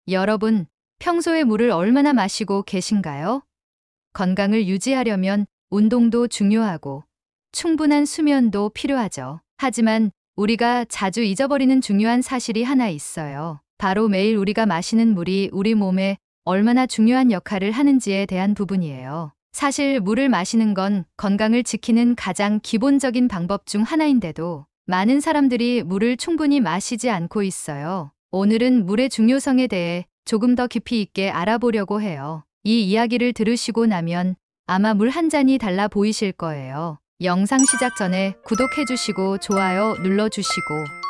여러분, 평소에 물을 얼마나 마시고 계신가요? 건강을 유지하려면 운동도 중요하고 충분한 수면도 필요하죠. 하지만 우리가 자주 잊어버리는 중요한 사실이 하나 있어요. 바로 매일 우리가 마시는 물이 우리 몸에 얼마나 중요한 역할을 하는지에 대한 부분이에요. 사실 물을 마시는 건 건강을 지키는 가장 기본적인 방법 중 하나인데도 많은 사람들이 물을 충분히 마시지 않고 있어요. 오늘은 물의 중요성에 대해 조금 더 깊이 있게 알아보려고 해요. 이 이야기를 들으시고 나면 아마 물 한 잔이 달라 보이실 거예요. 영상 시작 전에 구독해주시고 좋아요 눌러주시고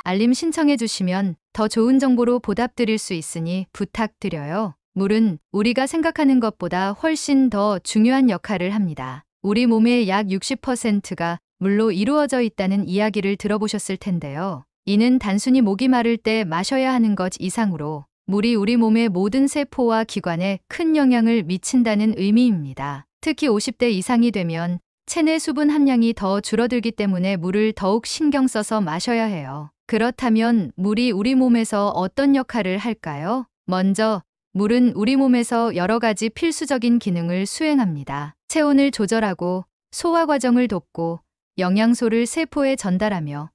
알림 신청해주시면 더 좋은 정보로 보답드릴 수 있으니 부탁드려요. 물은 우리가 생각하는 것보다 훨씬 더 중요한 역할을 합니다. 우리 몸의 약 60%가 물로 이루어져 있다는 이야기를 들어보셨을 텐데요. 이는 단순히 목이 마를 때 마셔야 하는 것 이상으로 물이 우리 몸의 모든 세포와 기관에 큰 영향을 미친다는 의미입니다. 특히 50대 이상이 되면 체내 수분 함량이 더 줄어들기 때문에 물을 더욱 신경 써서 마셔야 해요. 그렇다면 물이 우리 몸에서 어떤 역할을 할까요? 먼저 물은 우리 몸에서 여러 가지 필수적인 기능을 수행합니다. 체온을 조절하고 소화 과정을 돕고 영양소를 세포에 전달하며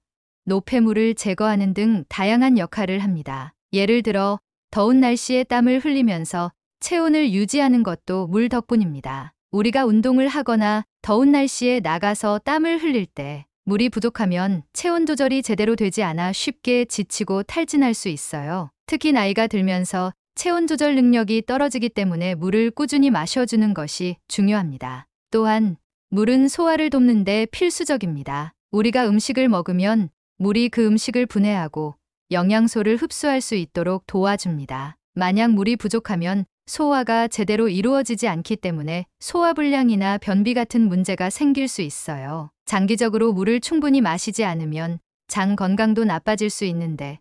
노폐물을 제거하는 등 다양한 역할을 합니다. 예를 들어 더운 날씨에 땀을 흘리면서 체온을 유지하는 것도 물 덕분입니다. 우리가 운동을 하거나 더운 날씨에 나가서 땀을 흘릴 때 물이 부족하면 체온 조절이 제대로 되지 않아 쉽게 지치고 탈진할 수 있어요. 특히 나이가 들면서 체온 조절 능력이 떨어지기 때문에 물을 꾸준히 마셔주는 것이 중요합니다. 또한 물은 소화를 돕는 데 필수적입니다. 우리가 음식을 먹으면 물이 그 음식을 분해하고 영양소를 흡수할 수 있도록 도와줍니다. 만약 물이 부족하면 소화가 제대로 이루어지지 않기 때문에 소화불량이나 변비 같은 문제가 생길 수 있어요. 장기적으로 물을 충분히 마시지 않으면 장 건강도 나빠질 수 있는데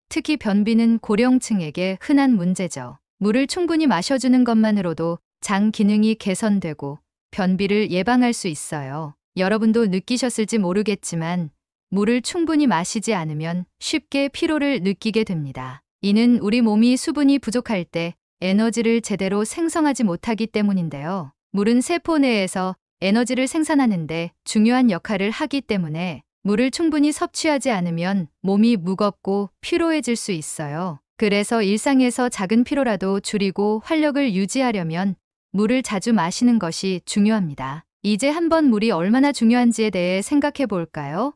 특히 변비는 고령층에게 흔한 문제죠. 물을 충분히 마셔주는 것만으로도 장 기능이 개선되고 변비를 예방할 수 있어요. 여러분도 느끼셨을지 모르겠지만 물을 충분히 마시지 않으면 쉽게 피로를 느끼게 됩니다. 이는 우리 몸이 수분이 부족할 때 에너지를 제대로 생성하지 못하기 때문인데요. 물은 세포 내에서 에너지를 생산하는데 중요한 역할을 하기 때문에 물을 충분히 섭취하지 않으면 몸이 무겁고 피로해질 수 있어요. 그래서 일상에서 작은 피로라도 줄이고 활력을 유지하려면 물을 자주 마시는 것이 중요합니다. 이제 한번 물이 얼마나 중요한지에 대해 생각해 볼까요?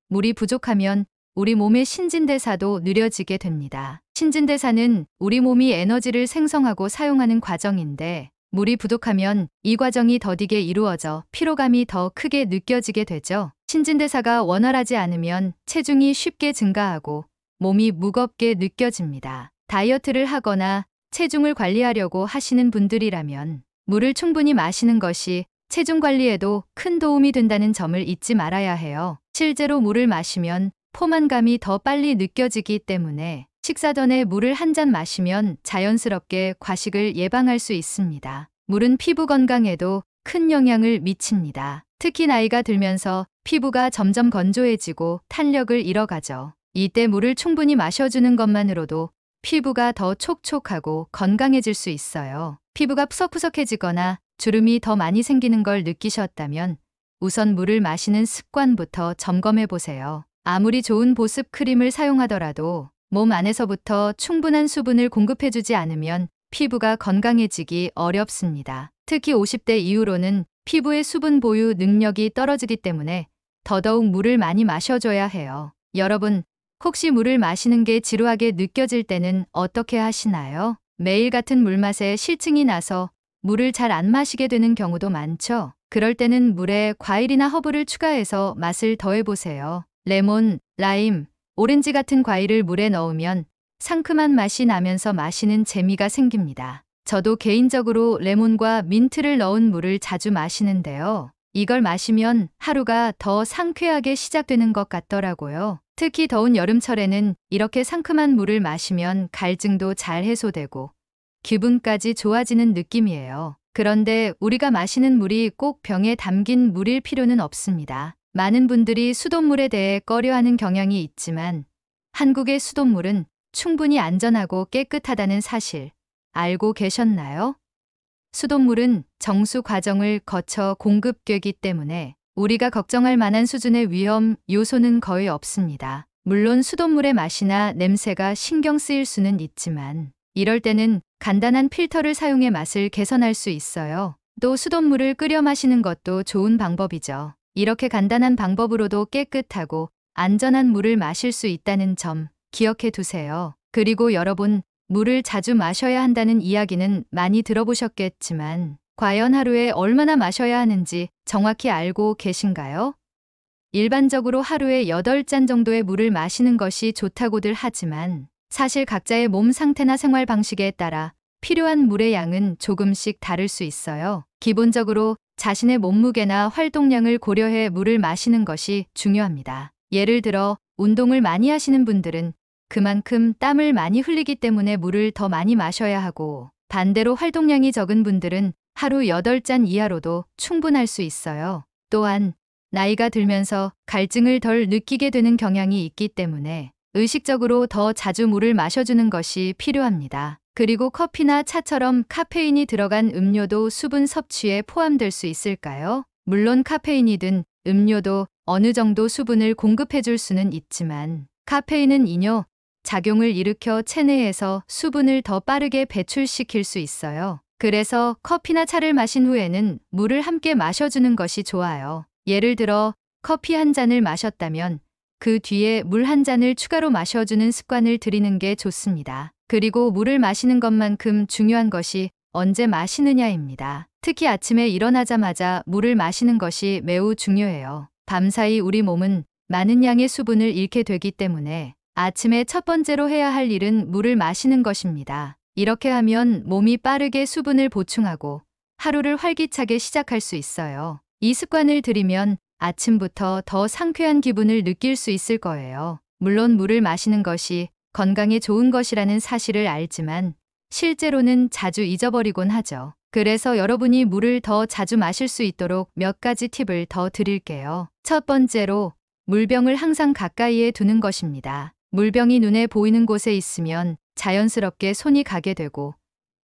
물이 부족하면 우리 몸의 신진대사도 느려지게 됩니다. 신진대사는 우리 몸이 에너지를 생성하고 사용하는 과정인데 물이 부족하면 이 과정이 더디게 이루어져 피로감이 더 크게 느껴지게 되죠. 신진대사가 원활하지 않으면 체중이 쉽게 증가하고 몸이 무겁게 느껴집니다. 다이어트를 하거나 체중을 관리하려고 하시는 분들이라면 물을 충분히 마시는 것이 체중 관리에도 큰 도움이 된다는 점을 잊지 말아야 해요. 실제로 물을 마시면 포만감이 더 빨리 느껴지기 때문에 식사 전에 물을 한 잔 마시면 자연스럽게 과식을 예방할 수 있습니다. 물은 피부 건강에도 큰 영향을 미칩니다. 특히 나이가 들면서 피부가 점점 건조해지고 탄력을 잃어가죠. 이때 물을 충분히 마셔주는 것만으로도 피부가 더 촉촉하고 건강해질 수 있어요. 피부가 푸석푸석해지거나 주름이 더 많이 생기는 걸 느끼셨다면 우선 물을 마시는 습관부터 점검해 보세요. 아무리 좋은 보습 크림을 사용하더라도 몸 안에서부터 충분한 수분을 공급해주지 않으면 피부가 건강해지기 어렵습니다. 특히 50대 이후로는 피부의 수분 보유 능력이 떨어지기 때문에 더더욱 물을 많이 마셔줘야 해요. 여러분, 혹시 물을 마시는 게 지루하게 느껴질 때는 어떻게 하시나요? 매일 같은 물맛에 실증이 나서 물을 잘 안 마시게 되는 경우도 많죠. 그럴 때는 물에 과일이나 허브를 추가해서 맛을 더해보세요. 레몬, 라임, 오렌지 같은 과일을 물에 넣으면 상큼한 맛이 나면서 마시는 재미가 생깁니다. 저도 개인적으로 레몬과 민트를 넣은 물을 자주 마시는데요. 이걸 마시면 하루가 더 상쾌하게 시작되는 것 같더라고요. 특히 더운 여름철에는 이렇게 상큼한 물을 마시면 갈증도 잘 해소되고 기분까지 좋아지는 느낌이에요. 그런데 우리가 마시는 물이 꼭 병에 담긴 물일 필요는 없습니다. 많은 분들이 수돗물에 대해 꺼려하는 경향이 있지만 한국의 수돗물은 충분히 안전하고 깨끗하다는 사실 알고 계셨나요? 수돗물은 정수 과정을 거쳐 공급되기 때문에 우리가 걱정할 만한 수준의 위험 요소는 거의 없습니다. 물론 수돗물의 맛이나 냄새가 신경 쓰일 수는 있지만 이럴 때는 간단한 필터를 사용해 맛을 개선할 수 있어요. 또 수돗물을 끓여 마시는 것도 좋은 방법이죠. 이렇게 간단한 방법으로도 깨끗하고 안전한 물을 마실 수 있다는 점 기억해 두세요. 그리고 여러분, 물을 자주 마셔야 한다는 이야기는 많이 들어보셨겠지만 과연 하루에 얼마나 마셔야 하는지 정확히 알고 계신가요? 일반적으로 하루에 8잔 정도의 물을 마시는 것이 좋다고들 하지만 사실 각자의 몸 상태나 생활 방식에 따라 필요한 물의 양은 조금씩 다를 수 있어요. 기본적으로 자신의 몸무게나 활동량을 고려해 물을 마시는 것이 중요합니다. 예를 들어 운동을 많이 하시는 분들은 그만큼 땀을 많이 흘리기 때문에 물을 더 많이 마셔야 하고 반대로 활동량이 적은 분들은 하루 8잔 이하로도 충분할 수 있어요. 또한 나이가 들면서 갈증을 덜 느끼게 되는 경향이 있기 때문에 의식적으로 더 자주 물을 마셔주는 것이 필요합니다. 그리고 커피나 차처럼 카페인이 들어간 음료도 수분 섭취에 포함될 수 있을까요? 물론 카페인이든 음료도 어느 정도 수분을 공급해줄 수는 있지만 카페인은 이뇨 작용을 일으켜 체내에서 수분을 더 빠르게 배출시킬 수 있어요. 그래서 커피나 차를 마신 후에는 물을 함께 마셔주는 것이 좋아요. 예를 들어 커피 한 잔을 마셨다면 그 뒤에 물 한 잔을 추가로 마셔주는 습관을 들이는 게 좋습니다. 그리고 물을 마시는 것만큼 중요한 것이 언제 마시느냐입니다. 특히 아침에 일어나자마자 물을 마시는 것이 매우 중요해요. 밤사이 우리 몸은 많은 양의 수분을 잃게 되기 때문에 아침에 첫 번째로 해야 할 일은 물을 마시는 것입니다. 이렇게 하면 몸이 빠르게 수분을 보충하고 하루를 활기차게 시작할 수 있어요. 이 습관을 들이면 아침부터 더 상쾌한 기분을 느낄 수 있을 거예요. 물론 물을 마시는 것이 건강에 좋은 것이라는 사실을 알지만 실제로는 자주 잊어버리곤 하죠. 그래서 여러분이 물을 더 자주 마실 수 있도록 몇 가지 팁을 더 드릴게요. 첫 번째로 물병을 항상 가까이에 두는 것입니다. 물병이 눈에 보이는 곳에 있으면 자연스럽게 손이 가게 되고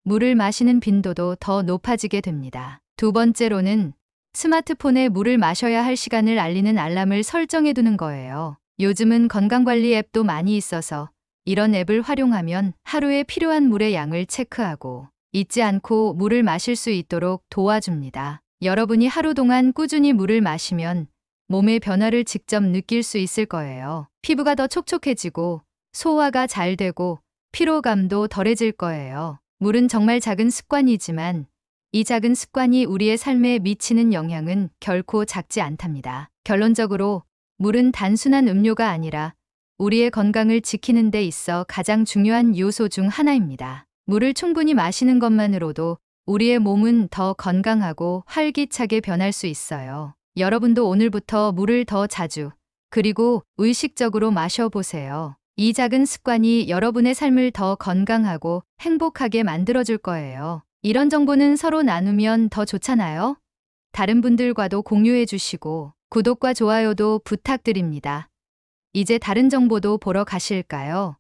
물을 마시는 빈도도 더 높아지게 됩니다. 두 번째로는 스마트폰에 물을 마셔야 할 시간을 알리는 알람을 설정해 두는 거예요. 요즘은 건강관리 앱도 많이 있어서 이런 앱을 활용하면 하루에 필요한 물의 양을 체크하고 잊지 않고 물을 마실 수 있도록 도와줍니다. 여러분이 하루 동안 꾸준히 물을 마시면 몸의 변화를 직접 느낄 수 있을 거예요. 피부가 더 촉촉해지고 소화가 잘 되고 피로감도 덜해질 거예요. 물은 정말 작은 습관이지만 이 작은 습관이 우리의 삶에 미치는 영향은 결코 작지 않답니다. 결론적으로 물은 단순한 음료가 아니라 우리의 건강을 지키는 데 있어 가장 중요한 요소 중 하나입니다. 물을 충분히 마시는 것만으로도 우리의 몸은 더 건강하고 활기차게 변할 수 있어요. 여러분도 오늘부터 물을 더 자주 그리고 의식적으로 마셔보세요. 이 작은 습관이 여러분의 삶을 더 건강하고 행복하게 만들어줄 거예요. 이런 정보는 서로 나누면 더 좋잖아요. 다른 분들과도 공유해 주시고 구독과 좋아요도 부탁드립니다. 이제 다른 정보도 보러 가실까요?